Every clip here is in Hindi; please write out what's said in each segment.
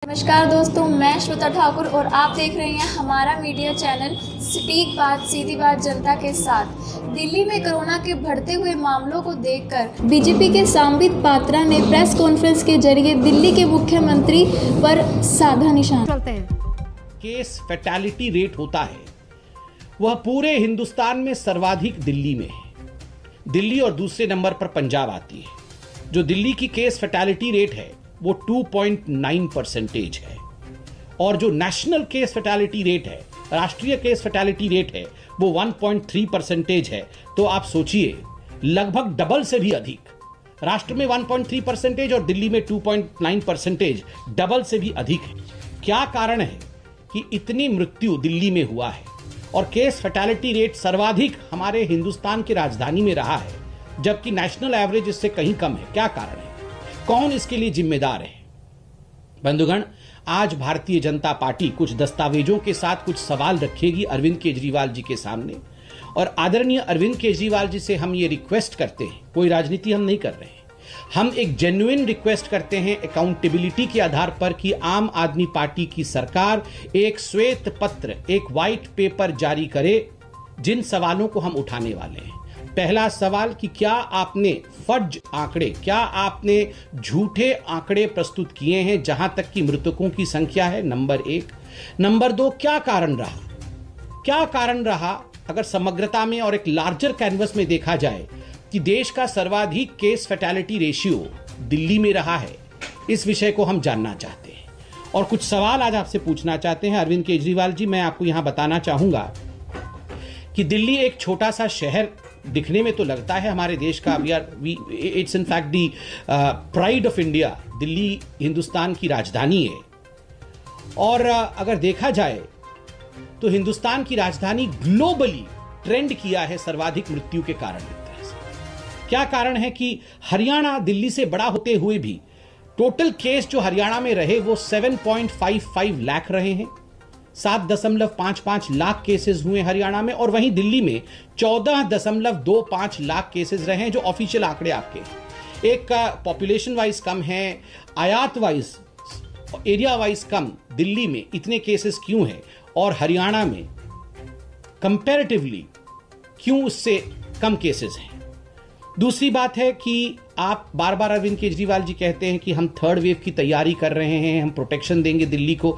नमस्कार दोस्तों, मैं श्वेता ठाकुर और आप देख रहे हैं हमारा मीडिया चैनल स्पीक बात सीधी बात जनता के साथ। दिल्ली में कोरोना के बढ़ते हुए मामलों को देखकर बीजेपी के सांबित पात्रा ने प्रेस कॉन्फ्रेंस के जरिए दिल्ली के मुख्यमंत्री पर साधा निशान। चलते हैं। केस फैटेलिटी रेट होता है वह पूरे हिंदुस्तान में सर्वाधिक दिल्ली में है। दिल्ली और दूसरे नंबर पर पंजाब आती है। जो दिल्ली की केस फैटेलिटी रेट है वो 2.9% है और जो नेशनल केस फैटेलिटी रेट है, राष्ट्रीय केस फैटेलिटी रेट है, वो 1.3% है। तो आप सोचिए, लगभग डबल से भी अधिक। राष्ट्र में 1.3% और दिल्ली में 2.9%, डबल से भी अधिक है। क्या कारण है कि इतनी मृत्यु दिल्ली में हुआ है और केस फैटेलिटी रेट सर्वाधिक हमारे हिंदुस्तान की राजधानी में रहा है, जबकि नेशनल एवरेज इससे कहीं कम है? क्या कारण है? कौन इसके लिए जिम्मेदार है? बंधुगण, आज भारतीय जनता पार्टी कुछ दस्तावेजों के साथ कुछ सवाल रखेगी अरविंद केजरीवाल जी के सामने। और आदरणीय अरविंद केजरीवाल जी से हम ये रिक्वेस्ट करते हैं, कोई राजनीति हम नहीं कर रहे हैं, हम एक जेन्युइन रिक्वेस्ट करते हैं अकाउंटेबिलिटी के आधार पर कि आम आदमी पार्टी की सरकार एक श्वेत पत्र, एक व्हाइट पेपर जारी करे जिन सवालों को हम उठाने वाले हैं। पहला सवाल कि क्या आपने फर्ज आंकड़े, क्या आपने झूठे आंकड़े प्रस्तुत किए हैं जहां तक कि मृतकों की संख्या है? नंबर 1। नंबर 2, क्या कारण रहा? क्या कारण रहा अगर समग्रता में और एक लार्जर कैनवस में देखा जाए कि देश का सर्वाधिक केस फैटेलिटी रेशियो दिल्ली में रहा है? इस विषय को हम जानना चाहते हैं और कुछ सवाल आज आपसे पूछना चाहते हैं। अरविंद केजरीवाल जी, मैं आपको यहां बताना चाहूंगा कि दिल्ली एक छोटा सा शहर दिखने में तो लगता है हमारे देश का, it's in fact the pride of India. Delhi Hindustan की राजधानी है और अगर देखा जाए तो हिंदुस्तान की राजधानी ग्लोबली ट्रेंड किया है सर्वाधिक मृत्यु के कारण। एक तरह से क्या कारण है कि हरियाणा दिल्ली से बड़ा होते हुए भी टोटल केस जो हरियाणा में रहे वो 7.55 लाख रहे हैं। 7.55 लाख केसेस हुए हरियाणा में और वहीं दिल्ली में 14.25 लाख केसेस रहे हैं, जो ऑफिशियल आंकड़े आपके हैं। एक पॉपुलेशन वाइज कम है, आयात वाइज, एरिया वाइज कम दिल्ली में इतने केसेस क्यों हैं और हरियाणा में कंपैरेटिवली क्यों उससे कम केसेस हैं? दूसरी बात है कि आप बार बार अरविंद केजरीवाल जी कहते हैं कि हम थर्ड वेव की तैयारी कर रहे हैं, हम प्रोटेक्शन देंगे दिल्ली को,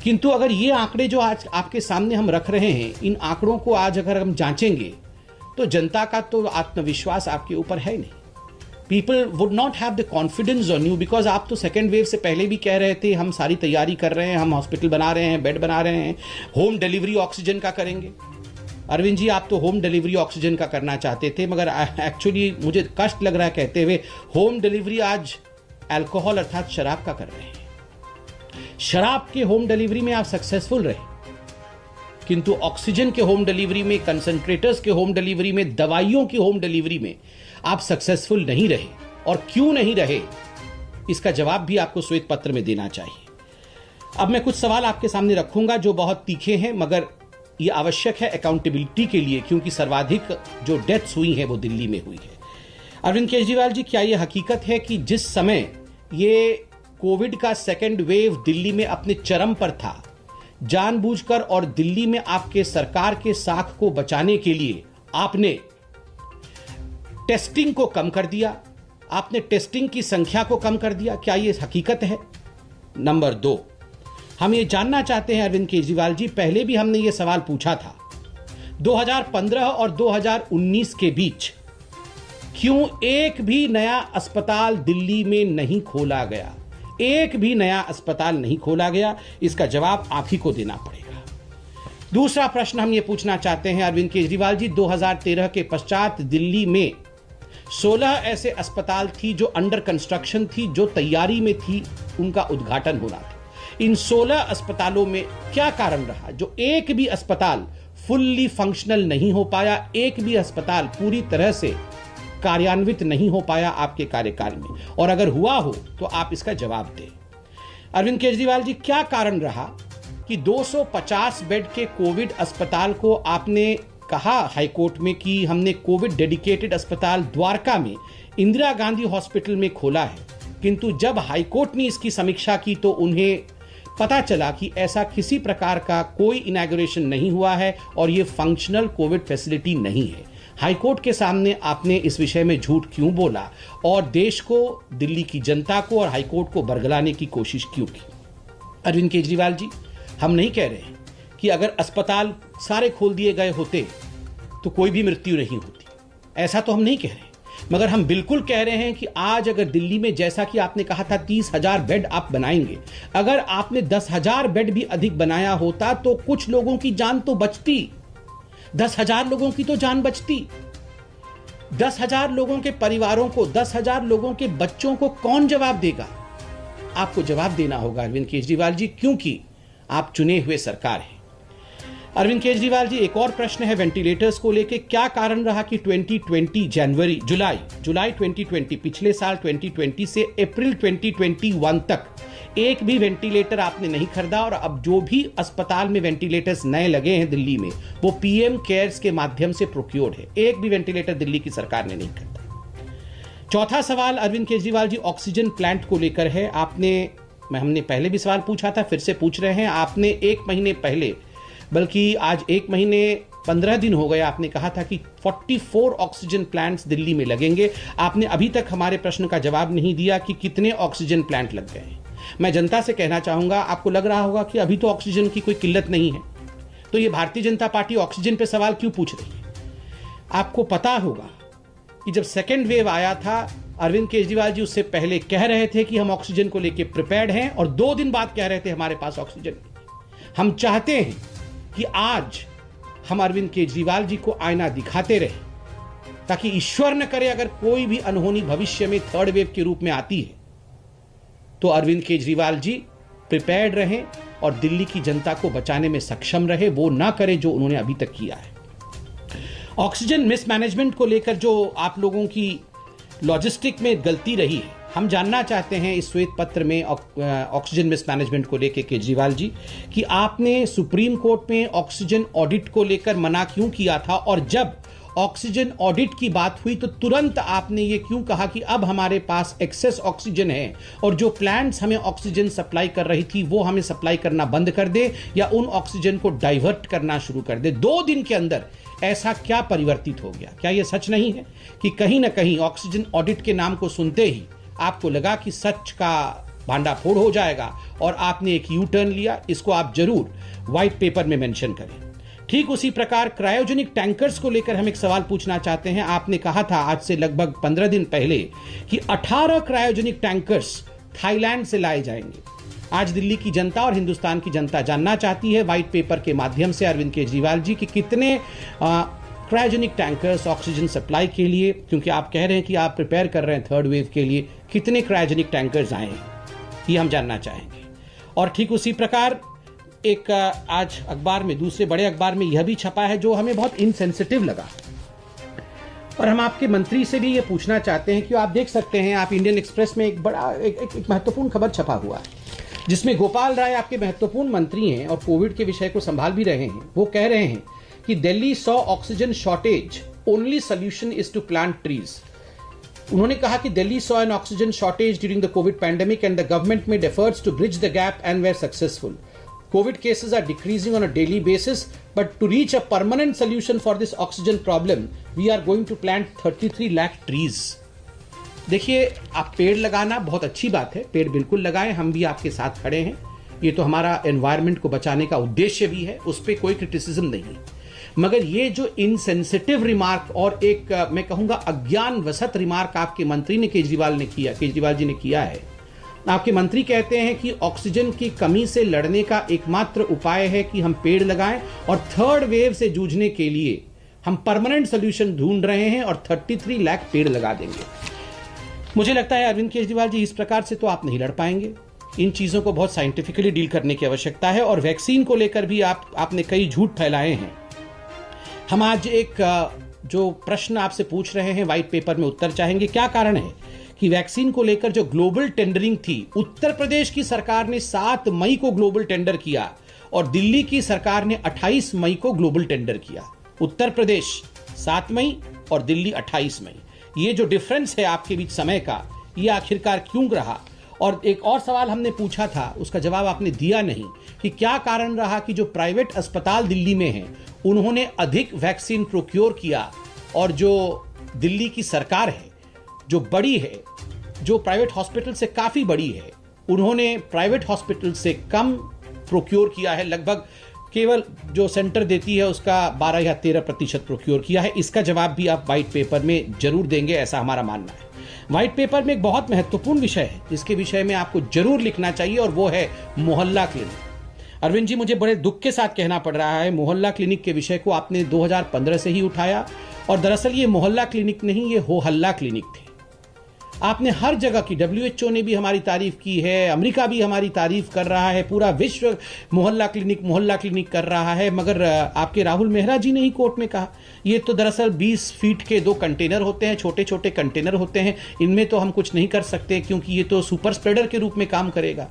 किंतु अगर ये आंकड़े जो आज आपके सामने हम रख रहे हैं, इन आंकड़ों को आज अगर हम जांचेंगे तो जनता का तो आत्मविश्वास आपके ऊपर है नहीं। People would not have the confidence on you, because आप तो सेकेंड वेव से पहले भी कह रहे थे हम सारी तैयारी कर रहे हैं, हम हॉस्पिटल बना रहे हैं, बेड बना रहे हैं, होम डिलीवरी ऑक्सीजन का करेंगे। अरविंद जी, आप तो होम डिलीवरी ऑक्सीजन का करना चाहते थे, मगर एक्चुअली मुझे कष्ट लग रहा है कहते हुए, होम डिलीवरी आज अल्कोहल अर्थात शराब का कर रहे हैं। शराब के होम डिलीवरी में आप सक्सेसफुल रहे, किंतु ऑक्सीजन के होम डिलीवरी में, कंसंट्रेटर्स के होम डिलीवरी में, दवाइयों की होम डिलीवरी में आप सक्सेसफुल नहीं रहे। और क्यों नहीं रहे, इसका जवाब भी आपको श्वेत पत्र में देना चाहिए। अब मैं कुछ सवाल आपके सामने रखूंगा जो बहुत तीखे हैं, मगर ये आवश्यक है अकाउंटेबिलिटी के लिए, क्योंकि सर्वाधिक जो डेथ्स हुई हैं वो दिल्ली में हुई है। अरविंद केजरीवाल जी, क्या ये हकीकत है कि जिस समय ये कोविड का सेकेंड वेव दिल्ली में अपने चरम पर था, जानबूझकर और दिल्ली में आपके सरकार के साख को बचाने के लिए आपने टेस्टिंग को कम कर दिया, आपने टेस्टिंग की संख्या को कम कर दिया? क्या ये हकीकत है? नंबर 2, हम ये जानना चाहते हैं अरविंद केजरीवाल जी, पहले भी हमने ये सवाल पूछा था, 2015 और 2019 के बीच क्यों एक भी नया अस्पताल दिल्ली में नहीं खोला गया? एक भी नया अस्पताल नहीं खोला गया, इसका जवाब आप ही को देना पड़ेगा। दूसरा प्रश्न हम ये पूछना चाहते हैं अरविंद केजरीवाल जी, 2013 के पश्चात दिल्ली में 16 ऐसे अस्पताल थी जो अंडर कंस्ट्रक्शन थी, जो तैयारी में थी, उनका उद्घाटन होना था। इन 16 अस्पतालों में क्या कारण रहा जो एक भी अस्पताल फुल्ली फंक्शनल नहीं हो पाया, एक भी अस्पताल पूरी तरह से कार्यान्वित नहीं हो पाया आपके कार्यकाल में? और अगर हुआ हो तो आप इसका जवाब दें। अरविंद केजरीवाल जी, क्या कारण रहा कि 250 बेड के कोविड अस्पताल को आपने कहा हाईकोर्ट में कि हमने कोविड डेडिकेटेड अस्पताल द्वारका में इंदिरा गांधी हॉस्पिटल में खोला है, किंतु जब हाईकोर्ट ने इसकी समीक्षा की तो उन्हें पता चला कि ऐसा किसी प्रकार का कोई इनॉग्रेशन नहीं हुआ है और ये फंक्शनल कोविड फैसिलिटी नहीं है। हाईकोर्ट के सामने आपने इस विषय में झूठ क्यों बोला और देश को, दिल्ली की जनता को और हाईकोर्ट को बरगलाने की कोशिश क्यों की? अरविंद केजरीवाल जी, हम नहीं कह रहे कि अगर अस्पताल सारे खोल दिए गए होते तो कोई भी मृत्यु नहीं होती, ऐसा तो हम नहीं कह रहे, मगर हम बिल्कुल कह रहे हैं कि आज अगर दिल्ली में, जैसा कि आपने कहा था 30,000 बेड आप बनाएंगे, अगर आपने 10,000 बेड भी अधिक बनाया होता तो कुछ लोगों की जान तो बचती, 10,000 लोगों की तो जान बचती। 10,000 लोगों के परिवारों को, 10,000 लोगों के बच्चों को कौन जवाब देगा? आपको जवाब देना होगा अरविंद केजरीवाल जी, क्योंकि आप चुने हुए सरकार हैं। अरविंद केजरीवाल जी, एक और प्रश्न है वेंटिलेटर्स को लेकर। क्या कारण रहा कि 2020 जुलाई 2020, पिछले साल 2020 से अप्रैल 2021 तक एक भी वेंटिलेटर आपने नहीं खरीदा और अब जो भी अस्पताल में वेंटिलेटर्स नए लगे हैं दिल्ली में, वो पीएम केयर्स के माध्यम से प्रोक्योर्ड है। एक भी वेंटिलेटर दिल्ली की सरकार ने नहीं खरीदा। चौथा सवाल अरविंद केजरीवाल जी ऑक्सीजन प्लांट को लेकर है। हमने पहले भी सवाल पूछा था, फिर से पूछ रहे हैं। आपने एक महीने पहले, बल्कि आज 1 महीने 15 दिन हो गए, आपने कहा था कि 44 ऑक्सीजन प्लांट्स दिल्ली में लगेंगे। आपने अभी तक हमारे प्रश्न का जवाब नहीं दिया कि कितने ऑक्सीजन प्लांट लग गए हैं। मैं जनता से कहना चाहूंगा, आपको लग रहा होगा कि अभी तो ऑक्सीजन की कोई किल्लत नहीं है, तो ये भारतीय जनता पार्टी ऑक्सीजन पे सवाल क्यों पूछ रही है? आपको पता होगा कि जब सेकेंड वेव आया था, अरविंद केजरीवाल जी उससे पहले कह रहे थे कि हम ऑक्सीजन को लेकर प्रिपेयर्ड हैं और 2 दिन बाद कह रहे थे हमारे पास ऑक्सीजन नहीं। हम चाहते हैं कि आज हम अरविंद केजरीवाल जी को आईना दिखाते रहे, ताकि ईश्वर न करे अगर कोई भी अनहोनी भविष्य में थर्ड वेव के रूप में आती है तो अरविंद केजरीवाल जी प्रिपेयर्ड रहें और दिल्ली की जनता को बचाने में सक्षम रहे, वो ना करे जो उन्होंने अभी तक किया है। ऑक्सीजन मिसमैनेजमेंट को लेकर जो आप लोगों की लॉजिस्टिक में गलती रही है, हम जानना चाहते हैं इस श्वेत पत्र में ऑक्सीजन मिसमैनेजमेंट को लेकर केजरीवाल जी कि आपने सुप्रीम कोर्ट में ऑक्सीजन ऑडिट को लेकर मना क्यों किया था, और जब ऑक्सीजन ऑडिट की बात हुई तो तुरंत आपने ये क्यों कहा कि अब हमारे पास एक्सेस ऑक्सीजन है और जो प्लांट्स हमें ऑक्सीजन सप्लाई कर रही थी वो हमें सप्लाई करना बंद कर दे या उन ऑक्सीजन को डाइवर्ट करना शुरू कर दे। 2 दिन के अंदर ऐसा क्या परिवर्तित हो गया? क्या यह सच नहीं है कि कहीं ना कहीं ऑक्सीजन ऑडिट के नाम को सुनते ही आपको लगा कि सच का भांडाफोड़ हो जाएगा और आपने एक यू टर्न लिया? इसको आप जरूर व्हाइट पेपर में मेंशन करें। ठीक उसी प्रकार क्रायोजेनिक टैंकर्स को लेकर हम एक सवाल पूछना चाहते हैं। आपने कहा था आज से लगभग 15 दिन पहले कि 18 क्रायोजेनिक टैंकर्स थाईलैंड से लाए जाएंगे। आज दिल्ली की जनता और हिंदुस्तान की जनता जानना चाहती है व्हाइट पेपर के माध्यम से अरविंद केजरीवाल जी कि कितने क्रायोजेनिक टैंकर्स ऑक्सीजन सप्लाई के लिए, क्योंकि आप कह रहे हैं कि आप प्रिपेयर कर रहे हैं थर्ड वेव के लिए, कितने क्रायोजेनिक टैंकर्स आए हैं, ये हम जानना चाहेंगे। और ठीक उसी प्रकार एक आज अखबार में, दूसरे बड़े अखबार में यह भी छपा है जो हमें बहुत इनसेंसिटिव लगा, और हम आपके मंत्री से भी ये पूछना चाहते हैं कि आप देख सकते हैं, आप इंडियन एक्सप्रेस में एक बड़ा एक महत्वपूर्ण खबर छपा हुआ है जिसमें गोपाल राय आपके महत्वपूर्ण मंत्री हैं और कोविड के विषय को संभाल भी रहे हैं। वो कह रहे हैं कि Delhi saw oxygen shortage, only solution is to plant trees. उन्होंने कहा कि Delhi saw an oxygen shortage during the Covid pandemic and the government made efforts to bridge the gap and were successful. COVID cases are decreasing on a daily basis, but to reach a permanent solution for this oxygen problem, we are going to plant 33 lakh trees. देखिए, आप पेड़ लगाना बहुत अच्छी बात है, पेड़ बिल्कुल लगाएं, हम भी आपके साथ खड़े हैं। ये तो हमारा एनवायरनमेंट को बचाने का उद्देश्य भी है, उस पर कोई क्रिटिसिज्म नहीं है। मगर ये जो इनसेंसिटिव रिमार्क और एक मैं कहूँगा अज्ञान वसत रिमार्क आपके मंत्री ने केजरीवाल जी ने किया है। आपके मंत्री कहते हैं कि ऑक्सीजन की कमी से लड़ने का एकमात्र उपाय है कि हम पेड़ लगाएं और थर्ड वेव से जूझने के लिए हम परमानेंट सोल्यूशन ढूंढ रहे हैं और 33 लाख पेड़ लगा देंगे। मुझे लगता है अरविंद केजरीवाल जी, इस प्रकार से तो आप नहीं लड़ पाएंगे। इन चीज़ों को बहुत साइंटिफिकली डील करने की आवश्यकता है। और वैक्सीन को लेकर भी आपने कई झूठ फैलाए हैं। हम आज एक जो प्रश्न आपसे पूछ रहे हैं व्हाइट पेपर में उत्तर चाहेंगे। क्या कारण है कि वैक्सीन को लेकर जो ग्लोबल टेंडरिंग थी, उत्तर प्रदेश की सरकार ने 7 मई को ग्लोबल टेंडर किया और दिल्ली की सरकार ने 28 मई को ग्लोबल टेंडर किया। उत्तर प्रदेश 7 मई और दिल्ली 28 मई। ये जो डिफरेंस है आपके बीच समय का, ये आखिरकार क्यों रहा? और एक और सवाल हमने पूछा था, उसका जवाब आपने दिया नहीं कि क्या कारण रहा कि जो प्राइवेट अस्पताल दिल्ली में हैं उन्होंने अधिक वैक्सीन प्रोक्योर किया और जो दिल्ली की सरकार है, जो बड़ी है, जो प्राइवेट हॉस्पिटल से काफ़ी बड़ी है, उन्होंने प्राइवेट हॉस्पिटल से कम प्रोक्योर किया है। लगभग केवल जो सेंटर देती है उसका 12 या 13% प्रोक्योर किया है। इसका जवाब भी आप वाइट पेपर में जरूर देंगे, ऐसा हमारा मानना है। व्हाइट पेपर में एक बहुत महत्वपूर्ण विषय है जिसके विषय में आपको जरूर लिखना चाहिए और वो है मोहल्ला क्लिनिक। अरविंद जी, मुझे बड़े दुख के साथ कहना पड़ रहा है, मोहल्ला क्लिनिक के विषय को आपने 2015 से ही उठाया और दरअसल ये मोहल्ला क्लिनिक नहीं, ये हो हल्ला क्लिनिक थे। आपने हर जगह की, WHO ने भी हमारी तारीफ की है, अमेरिका भी हमारी तारीफ कर रहा है, पूरा विश्व मोहल्ला क्लिनिक कर रहा है, मगर आपके राहुल मेहरा जी ने ही कोर्ट में कहा ये तो दरअसल 20 फीट के 2 कंटेनर होते हैं, छोटे छोटे कंटेनर होते हैं, इनमें तो हम कुछ नहीं कर सकते क्योंकि ये तो सुपर स्प्रेडर के रूप में काम करेगा।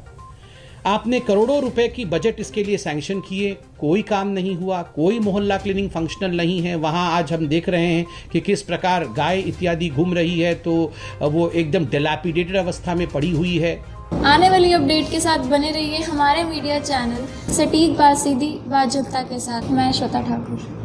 आपने करोड़ों रुपए की बजट इसके लिए सैंक्शन किए, कोई काम नहीं हुआ, कोई मोहल्ला क्लिनिक फंक्शनल नहीं है। वहाँ आज हम देख रहे हैं कि किस प्रकार गाय इत्यादि घूम रही है, तो वो एकदम डिलैपिडेटेड अवस्था में पड़ी हुई है। आने वाली अपडेट के साथ बने रहिए हमारे मीडिया चैनल सटीक बात सीधी बात जनता के साथ। मैं श्वेता ठाकुर।